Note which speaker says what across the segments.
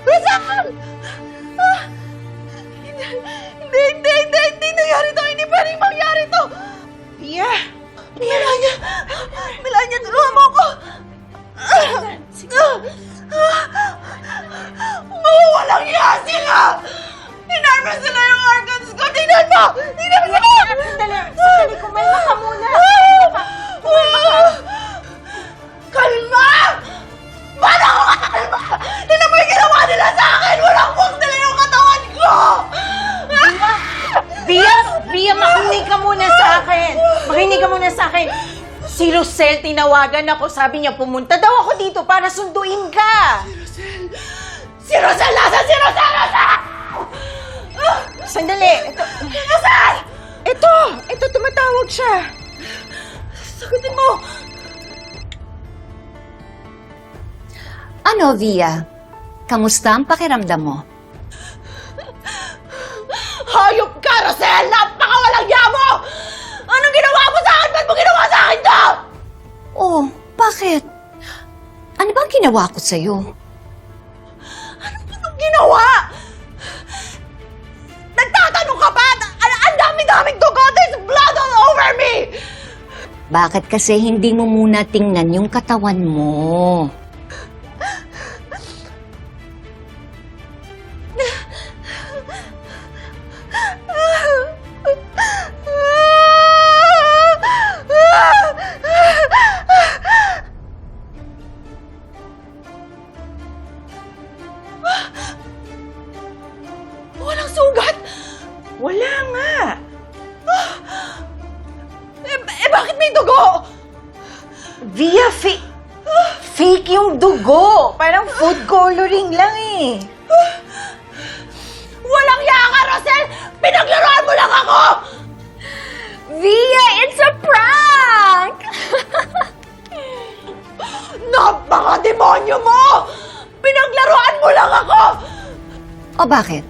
Speaker 1: Rosal! Hindi nangyari to! Hindi pwedeng mangyari to! Pia! Melania! Melania, tulungan mo ako! Walang iya sila! Hinarvest sila yung organs ko! Tingnan mo! Tingnan mo!
Speaker 2: Sandali, kumalma ka muna.
Speaker 1: Kalma! Paano ako kakalma? Tingnan mo yung ginawa nila sa akin! Walang buwag nila yung katawan ko!
Speaker 2: Bia, makinig ka muna sa akin. Makinig ka muna sa akin. Si Rosel, tinawagan ako. Sabi niya, pumunta daw ako dito para sunduin ka.
Speaker 1: Si Rosal! Nasaan si Rosal? Rosal!
Speaker 2: Sandali. Ito.
Speaker 1: Rosal!
Speaker 2: Ito, tumatawag siya.
Speaker 1: Sagutin mo!
Speaker 3: Ano, Via? Kamusta ang pakiramdam mo?
Speaker 1: Hayop ka, Rosel! Napakawalang yamo! Anong ginawa mo sa akin? Ba't mo ginawa sa akin to?
Speaker 3: Oh, bakit? Ano bang ginawa ko sa'yo?
Speaker 1: Anong ginawa? Nagtatanong ka ba? Ang dami-daming dugo! There's blood all over me!
Speaker 3: Bakit kasi hindi mo muna tingnan yung katawan mo?
Speaker 1: Walang sugat!
Speaker 2: Wala nga.
Speaker 1: Bakit may dugo?
Speaker 2: Via, fake yung dugo. Parang food coloring lang eh.
Speaker 1: Walang iya ka, Rosel! Pinaglaruan mo lang ako!
Speaker 3: Via, it's a prank!
Speaker 1: Napaka-demonyo mo! Pinaglaruan mo lang ako!
Speaker 3: O bakit?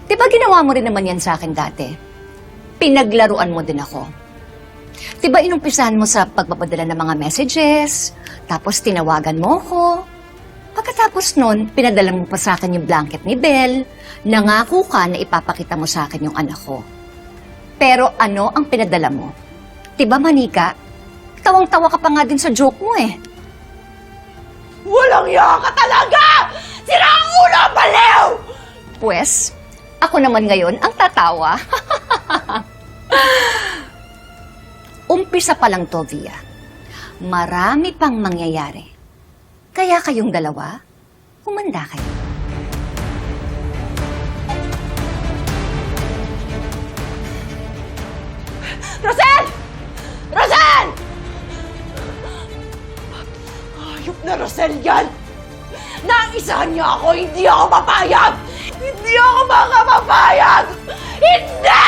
Speaker 3: Di ba ginawa mo rin naman yan sa akin dati? Pinaglaruan mo din ako. Di ba inumpisahan mo sa pagpapadala ng mga messages, tapos tinawagan mo ko. Pagkatapos nun, pinadala mo pa sa akin yung blanket ni Belle, nangako ka na ipapakita mo sa akin yung anak ko. Pero ano ang pinadala mo? Di ba, Manika? Tawang-tawa ka pa nga din sa joke mo eh.
Speaker 1: Walang iya ka talaga! Sira ang ulo, baliw!
Speaker 3: Pues, ako naman ngayon ang tatawa. Umpisa pa lang to, Via. Marami pang mangyayari. Kaya kayong dalawa, humanda kayo.
Speaker 1: Rosel! Rosel! Hayop na Rosel yan! Naisahan niya ako, hindi ako papayag! Hindi ako makapapayag! Hindi!